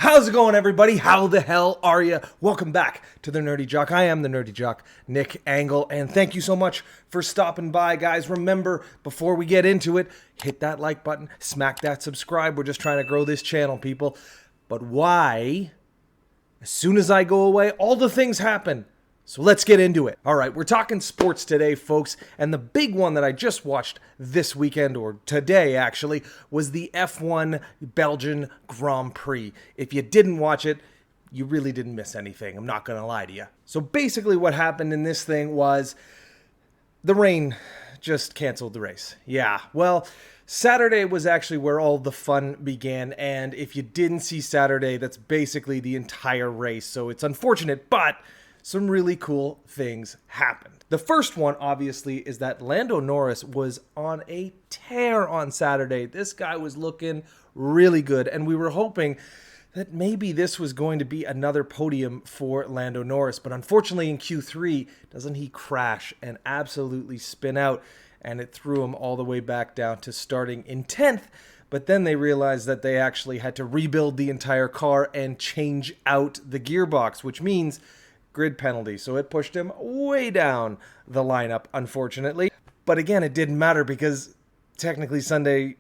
How's it going, everybody? How the hell are you? Welcome back to the Nerdy Jock. I am the Nerdy Jock, Nick Angle, and thank you so much for stopping by, guys. Remember, before we get into it, hit that like button, smack that subscribe. We're just trying to grow this channel, people. But why? As soon as I go away, all the things happen. So let's get into it. All right, we're talking sports today, folks. And the big one that I just watched this weekend, or today actually, was the F1 Belgian Grand Prix. If you didn't watch it, you really didn't miss anything. I'm not going to lie to you. So basically what happened in this thing was the rain just canceled the race. Yeah, well, Saturday was actually where all the fun began. And if you didn't see Saturday, that's basically the entire race. So it's unfortunate, but some really cool things happened. The first one, obviously, is that Lando Norris was on a tear on Saturday. This guy was looking really good, and we were hoping that maybe this was going to be another podium for Lando Norris. But unfortunately, in Q3, doesn't he crash and absolutely spin out, and it threw him all the way back down to starting in 10th. But then they realized that they actually had to rebuild the entire car and change out the gearbox, which means grid penalty. So it pushed him way down the lineup, unfortunately. But again, it didn't matter because technically Sunday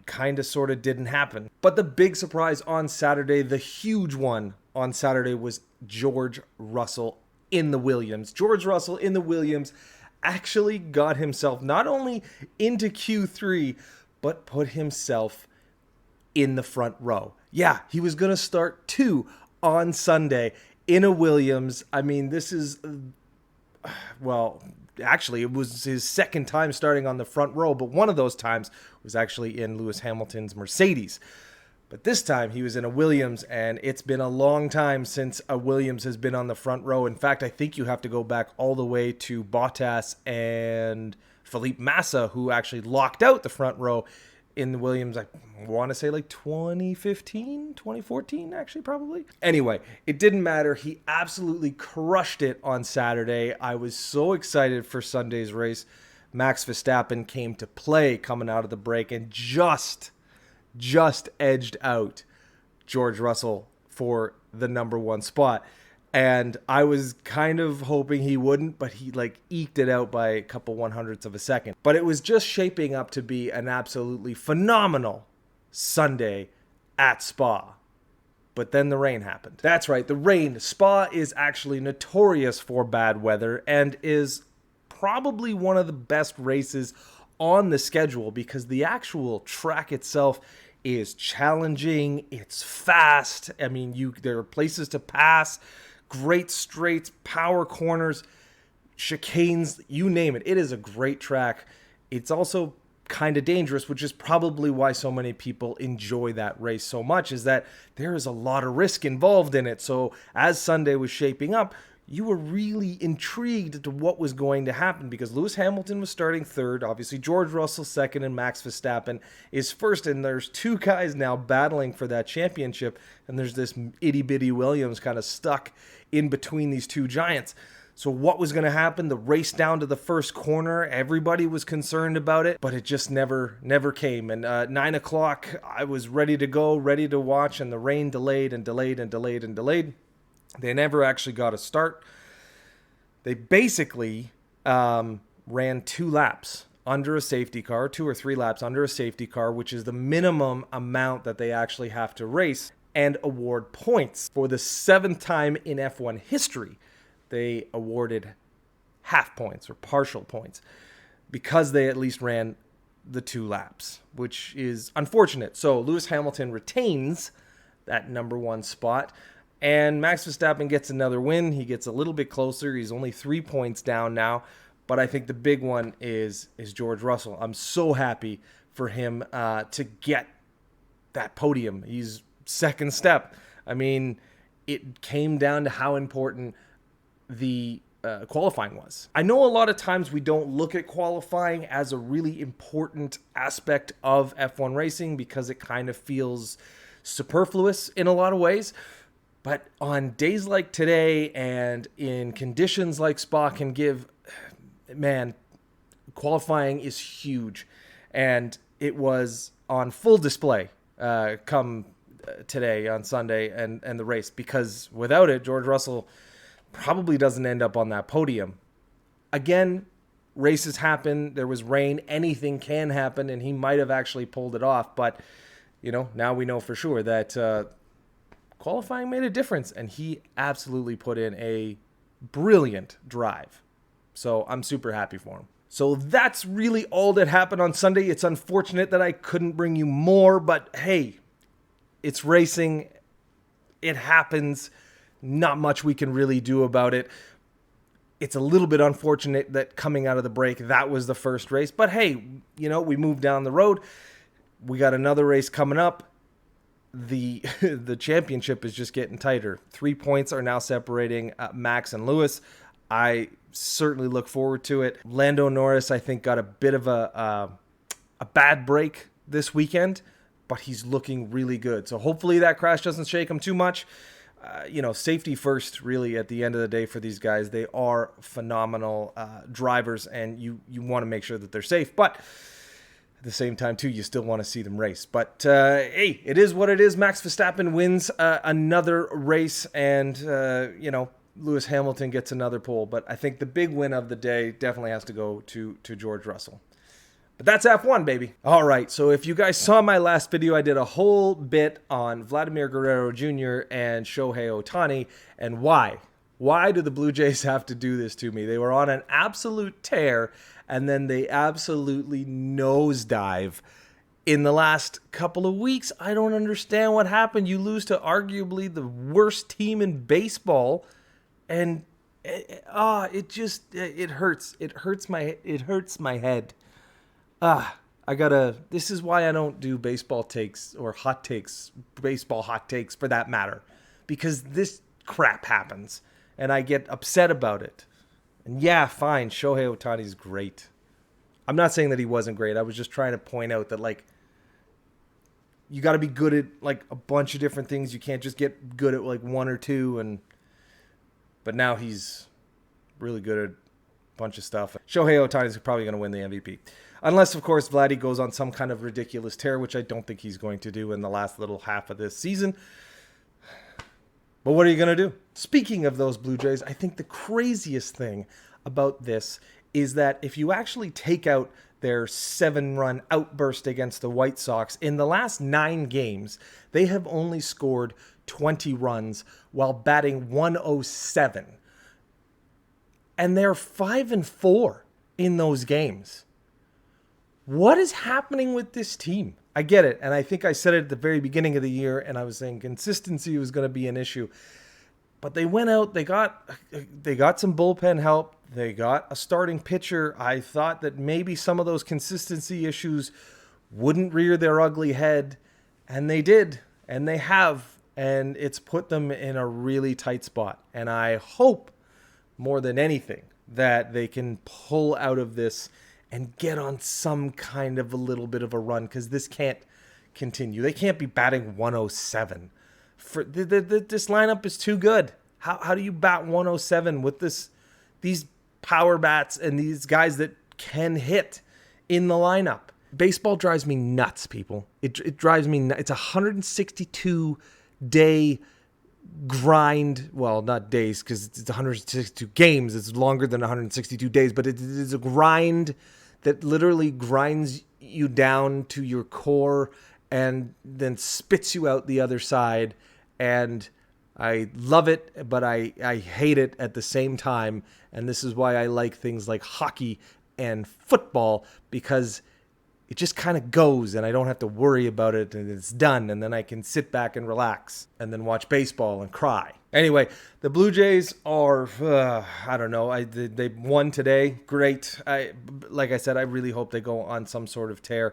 kind of sort of didn't happen. But the big surprise on Saturday, the huge one on Saturday, was George Russell in the Williams. George Russell in the Williams actually got himself not only into Q3, but put himself in the front row. Yeah, he was going to start 2 on Sunday in a Williams. I mean, this is, well, actually, it was his second time starting on the front row, but one of those times was actually in Lewis Hamilton's Mercedes. But this time he was in a Williams, and it's been a long time since a Williams has been on the front row. In fact, I think you have to go back all the way to Bottas and Felipe Massa, who actually locked out the front row in the Williams, I want to say like 2015, 2014, actually, probably. Anyway, it didn't matter. He absolutely crushed it on Saturday. I was so excited for Sunday's race. Max Verstappen came to play coming out of the break and just edged out George Russell for the number 1 spot. And I was kind of hoping he wouldn't, but he eked it out by a couple 100ths of a second. But it was just shaping up to be an absolutely phenomenal Sunday at Spa. But then the rain happened. That's right, the rain. Spa is actually notorious for bad weather and is probably one of the best races on the schedule because the actual track itself is challenging. It's fast. I mean, there are places to pass. Great straights, power corners, chicanes, you name it. It is a great track. It's also kind of dangerous, which is probably why so many people enjoy that race so much, is that there is a lot of risk involved in it. So as Sunday was shaping up, you were really intrigued to what was going to happen because Lewis Hamilton was starting 3rd. Obviously, George Russell 2nd and Max Verstappen is 1st. And there's 2 guys now battling for that championship. And there's this itty-bitty Williams kind of stuck in between these 2 giants. So what was going to happen? The race down to the first corner, everybody was concerned about it, but it just never came. And 9 o'clock, I was ready to go, ready to watch, and the rain delayed and delayed and delayed and delayed. They never actually got a start. They basically ran 2 laps under a safety car, 2 or 3 laps under a safety car, which is the minimum amount that they actually have to race and award points. For the 7th time in F1 history, they awarded half points or partial points because they at least ran the 2 laps, which is unfortunate. So Lewis Hamilton retains that number 1 spot. And Max Verstappen gets another win. He gets a little bit closer. He's only 3 points down now. But I think the big one is George Russell. I'm so happy for him to get that podium. He's 2nd step. I mean, it came down to how important the qualifying was. I know a lot of times we don't look at qualifying as a really important aspect of F1 racing because it kind of feels superfluous in a lot of ways. But on days like today and in conditions like Spa can give, man, qualifying is huge. And it was on full display come today on Sunday and the race, because without it, George Russell probably doesn't end up on that podium. Again, races happen. There was rain. Anything can happen, and he might have actually pulled it off. But, now we know for sure that qualifying made a difference, and he absolutely put in a brilliant drive. So I'm super happy for him. So that's really all that happened on Sunday. It's unfortunate that I couldn't bring you more, but hey, it's racing. It happens. Not much we can really do about it. It's a little bit unfortunate that coming out of the break, that was the first race. But hey, we moved down the road. We got another race coming up. The championship is just getting tighter. 3 points are now separating Max and Lewis. I certainly look forward to it. Lando Norris, I think, got a bit of a bad break this weekend, but he's looking really good. So hopefully that crash doesn't shake him too much. Safety first, really, at the end of the day for these guys. They are phenomenal drivers, and you want to make sure that they're safe. But at the same time, too, you still want to see them race. But, hey, it is what it is. Max Verstappen wins another race, and, Lewis Hamilton gets another pole. But I think the big win of the day definitely has to go to George Russell. But that's F1, baby. All right, so if you guys saw my last video, I did a whole bit on Vladimir Guerrero Jr. and Shohei Ohtani and why. Why do the Blue Jays have to do this to me? They were on an absolute tear, and then they absolutely nosedive in the last couple of weeks. I don't understand what happened. You lose to arguably the worst team in baseball, and it hurts. It hurts my head. This is why I don't do baseball takes or hot takes, baseball hot takes for that matter, because this crap happens and I get upset about it. And yeah, fine, Shohei Ohtani's great. I'm not saying that he wasn't great. I was just trying to point out that, you got to be good at, a bunch of different things. You can't just get good at, one or two. But now he's really good at a bunch of stuff. Shohei Ohtani is probably going to win the MVP. Unless, of course, Vladdy goes on some kind of ridiculous tear, which I don't think he's going to do in the last little half of this season. But what are you going to do? Speaking of those Blue Jays, I think the craziest thing about this is that if you actually take out their 7-run outburst against the White Sox, in the last 9 games, they have only scored 20 runs while batting 107. And they're 5-4 in those games. What is happening with this team? I get it, and I think I said it at the very beginning of the year, and I was saying consistency was going to be an issue. But they went out, they got some bullpen help, they got a starting pitcher. I thought that maybe some of those consistency issues wouldn't rear their ugly head, and they did, and they have, and it's put them in a really tight spot. And I hope, more than anything, that they can pull out of this and get on some kind of a little bit of a run, because this can't continue. They can't be batting 107. This lineup is too good. How do you bat 107 with these power bats and these guys that can hit in the lineup? Baseball drives me nuts, people. It drives me nuts. It's a 162-day grind. Well, not days, because it's 162 games. It's longer than 162 days, but it is a grind that literally grinds you down to your core and then spits you out the other side. And I love it, but I hate it at the same time. And this is why I like things like hockey and football, because it just kind of goes and I don't have to worry about it, and it's done. And then I can sit back and relax and then watch baseball and cry. Anyway, the Blue Jays are, I don't know. They won today. Great. Like I said, I really hope they go on some sort of tear.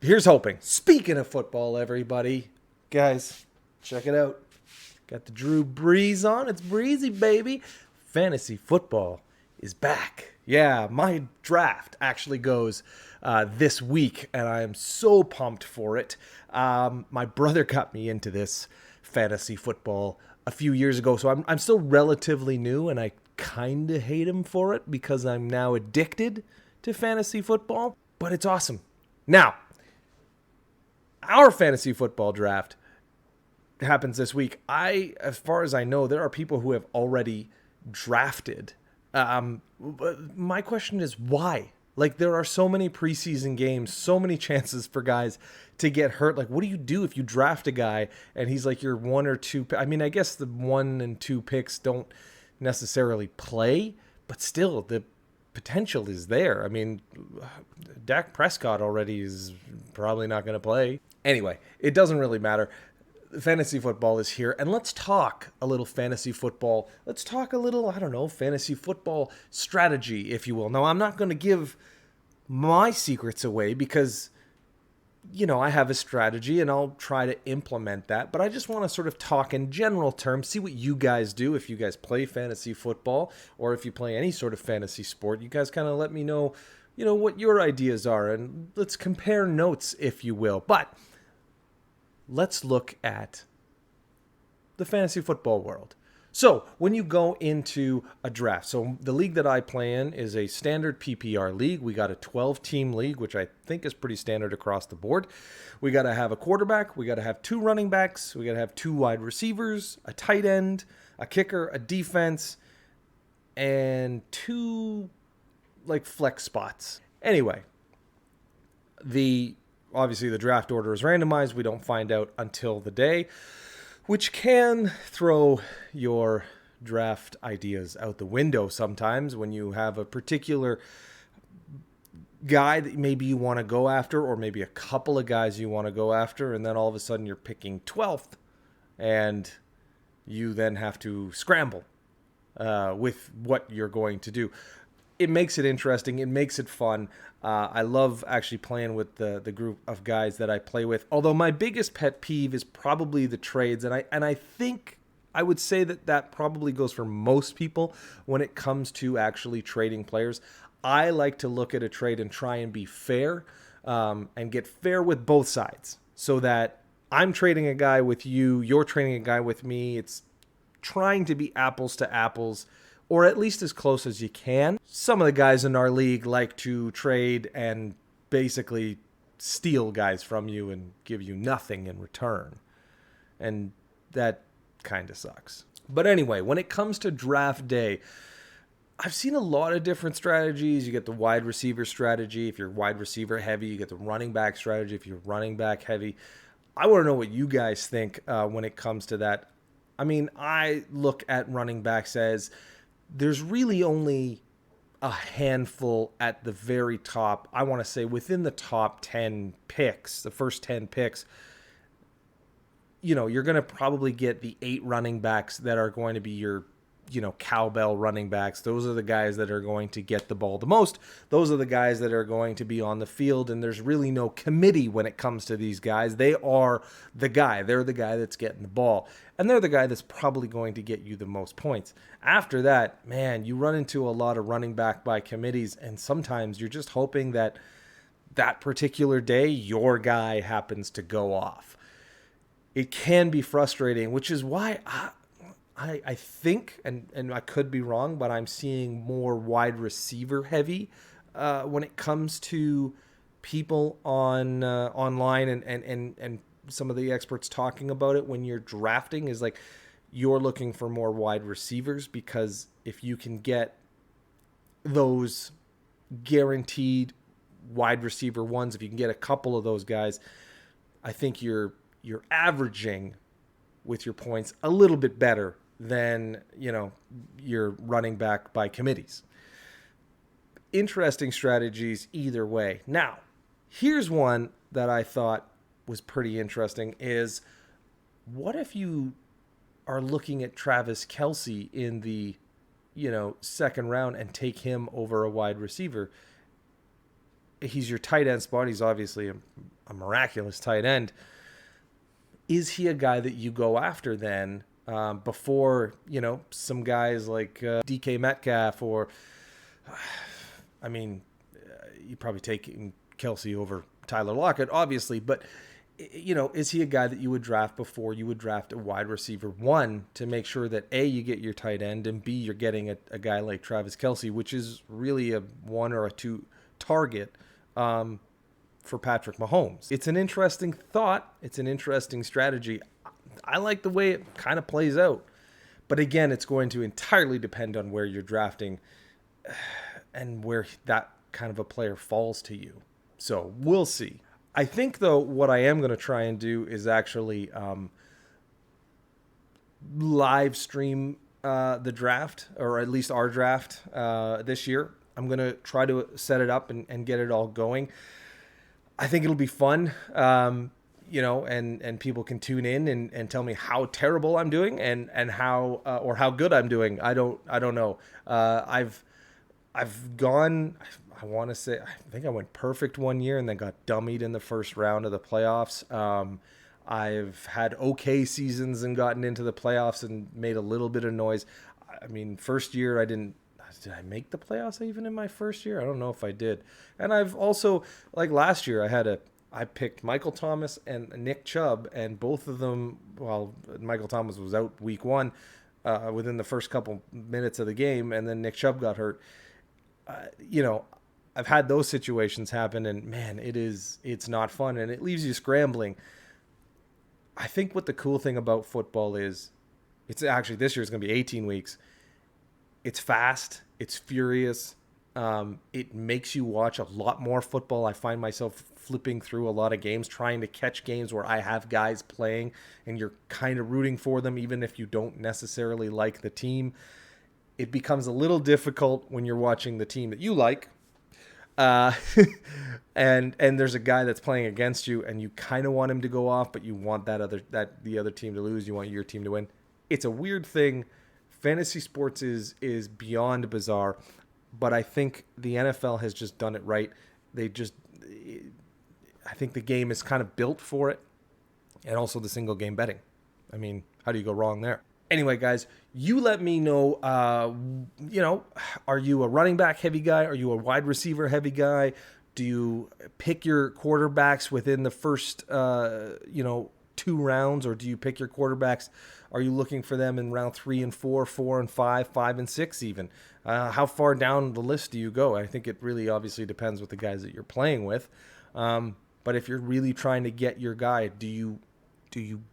Here's hoping. Speaking of football, everybody, guys, check it out. Got the Drew Brees on. It's breezy, baby. Fantasy football is back. Yeah, my draft actually goes this week, and I am so pumped for it. My brother got me into this fantasy football a few years ago, so I'm still relatively new, and I kind of hate him for it because I'm now addicted to fantasy football, but it's awesome. Now, our fantasy football draft happens this week. As far as I know, there are people who have already drafted. But my question is why? Like, there are so many preseason games, so many chances for guys to get hurt. Like, what do you do if you draft a guy and he's like your one or two? I mean, I guess the 1 and 2 picks don't necessarily play, but still, the potential is there. I mean, Dak Prescott already is probably not going to play. Anyway, it doesn't really matter. Fantasy football is here, and let's talk a little fantasy football. Let's talk a little, I don't know, fantasy football strategy, if you will. Now, I'm not going to give my secrets away because, you know, I have a strategy and I'll try to implement that, but I just want to sort of talk in general terms, see what you guys do, if you guys play fantasy football or if you play any sort of fantasy sport. You guys kind of let me know, you know, what your ideas are, and let's compare notes, if you will. But let's look at the fantasy football world. So when you go into a draft, so the league that I play in is a standard PPR league. We got a 12-team league, which I think is pretty standard across the board. We got to have a quarterback. We got to have 2 running backs. We got to have 2 wide receivers, a tight end, a kicker, a defense, and 2 like flex spots. Anyway, obviously, the draft order is randomized. We don't find out until the day, which can throw your draft ideas out the window sometimes when you have a particular guy that maybe you want to go after, or maybe a couple of guys you want to go after, and then all of a sudden you're picking 12th, and you then have to scramble with what you're going to do. It makes it interesting. It makes it fun. I love actually playing with the group of guys that I play with. Although my biggest pet peeve is probably the trades, and I think I would say that probably goes for most people when it comes to actually trading players. I like to look at a trade and try and be fair, and get fair with both sides, so that I'm trading a guy with you, you're trading a guy with me. It's trying to be apples to apples, or at least as close as you can. Some of the guys in our league like to trade and basically steal guys from you and give you nothing in return. And that kind of sucks. But anyway, when it comes to draft day, I've seen a lot of different strategies. You get the wide receiver strategy. If you're wide receiver heavy, you get the running back strategy. If you're running back heavy, I want to know what you guys think when it comes to that. I mean, I look at running backs as there's really only a handful at the very top. I want to say within the top 10 picks, the first 10 picks, you know, you're going to probably get the 8 running backs that are going to be your, you know, cowbell running backs. Those are the guys that are going to get the ball the most. Those are the guys that are going to be on the field, and there's really no committee when it comes to these guys. They are the guy. They're the guy that's getting the ball, and they're the guy that's probably going to get you the most points. After that, man, you run into a lot of running back by committees, and sometimes you're just hoping that that particular day your guy happens to go off. It can be frustrating, which is why I think, and I could be wrong, but I'm seeing more wide receiver heavy when it comes to people on online and some of the experts talking about it when you're drafting is like you're looking for more wide receivers, because if you can get those guaranteed wide receiver ones, if you can get a couple of those guys, I think you're averaging with your points a little bit better than, you know, your running back by committees. Interesting strategies either way. Now, here's one that I thought was pretty interesting is, what if you are looking at Travis Kelce in the, you know, second round and take him over a wide receiver? He's your tight end spot. He's obviously a miraculous tight end. Is he a guy that you go after then before, you know, some guys like DK Metcalf, or, I mean, you probably take Kelce over Tyler Lockett, obviously, but, you know, is he a guy that you would draft before you would draft a wide receiver one, to make sure that A, you get your tight end, and B, you're getting a guy like Travis Kelce, which is really a 1 or a 2 target for Patrick Mahomes. It's an interesting thought. It's an interesting strategy. I like the way it kind of plays out. But again, it's going to entirely depend on where you're drafting and where that kind of a player falls to you. So we'll see. I think, though, what I am going to try and do is actually live stream the draft, or at least our draft this year. I'm going to try to set it up and get it all going. I think it'll be fun, and people can tune in and tell me how terrible I'm doing and how or how good I'm doing. I don't know. I've gone, I want to say, I think I went perfect one year and then got dummied in the first round of the playoffs. I've had okay seasons and gotten into the playoffs and made a little bit of noise. I mean, first year did I make the playoffs even in my first year? I don't know if I did. And I've also, like last year, I picked Michael Thomas and Nick Chubb, and both of them, well, Michael Thomas was out week one within the first couple minutes of the game, and then Nick Chubb got hurt. I've had those situations happen, and man, it's not fun, and it leaves you scrambling. I think what the cool thing about football is, it's actually, this year is going to be 18 weeks. It's fast. It's furious. It makes you watch a lot more football. I find myself flipping through a lot of games, trying to catch games where I have guys playing and you're kind of rooting for them, even if you don't necessarily like the team. It becomes a little difficult when you're watching the team that you like. And there's a guy that's playing against you and you kind of want him to go off, but you want the other team to lose. You want your team to win. It's a weird thing. Fantasy sports is beyond bizarre, but I think the NFL has just done it right. I think the game is kind of built for it, and also the single game betting. I mean, how do you go wrong there? Anyway, guys, you let me know, are you a running back heavy guy? Are you a wide receiver heavy guy? Do you pick your quarterbacks within the first, 2 rounds, or do you pick your quarterbacks? Are you looking for them in round 3 and 4, 4 and 5, 5 and 6 even? How far down the list do you go? I think it really obviously depends with the guys that you're playing with. But if you're really trying to get your guy, do you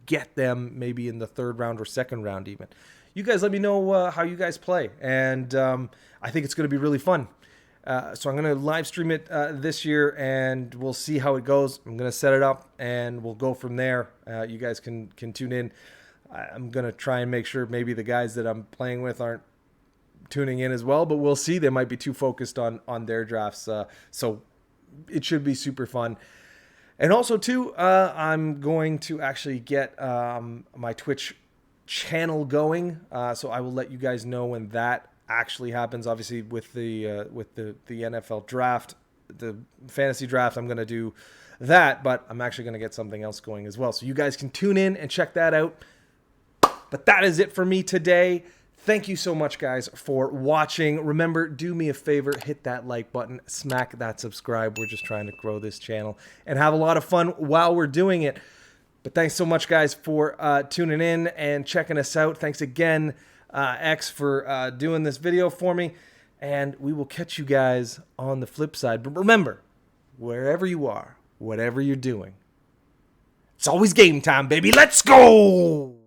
get them maybe in the 3rd round or 2nd round even? You guys let me know how you guys play. And I think it's going to be really fun. So I'm going to live stream it this year, and we'll see how it goes. I'm going to set it up, and we'll go from there. You guys can tune in. I'm going to try and make sure maybe the guys that I'm playing with aren't tuning in as well, but we'll see. They might be too focused on their drafts. So it should be super fun. And also, too, I'm going to actually get my Twitch channel going. So I will let you guys know when that actually happens. Obviously, with the NFL draft, the fantasy draft, I'm going to do that, but I'm actually going to get something else going as well. So you guys can tune in and check that out. But that is it for me today. Thank you so much, guys, for watching. Remember, do me a favor, hit that like button, smack that subscribe. We're just trying to grow this channel and have a lot of fun while we're doing it. But thanks so much, guys, for tuning in and checking us out. Thanks again, X, for doing this video for me. And we will catch you guys on the flip side. But remember, wherever you are, whatever you're doing, it's always game time, baby. Let's go!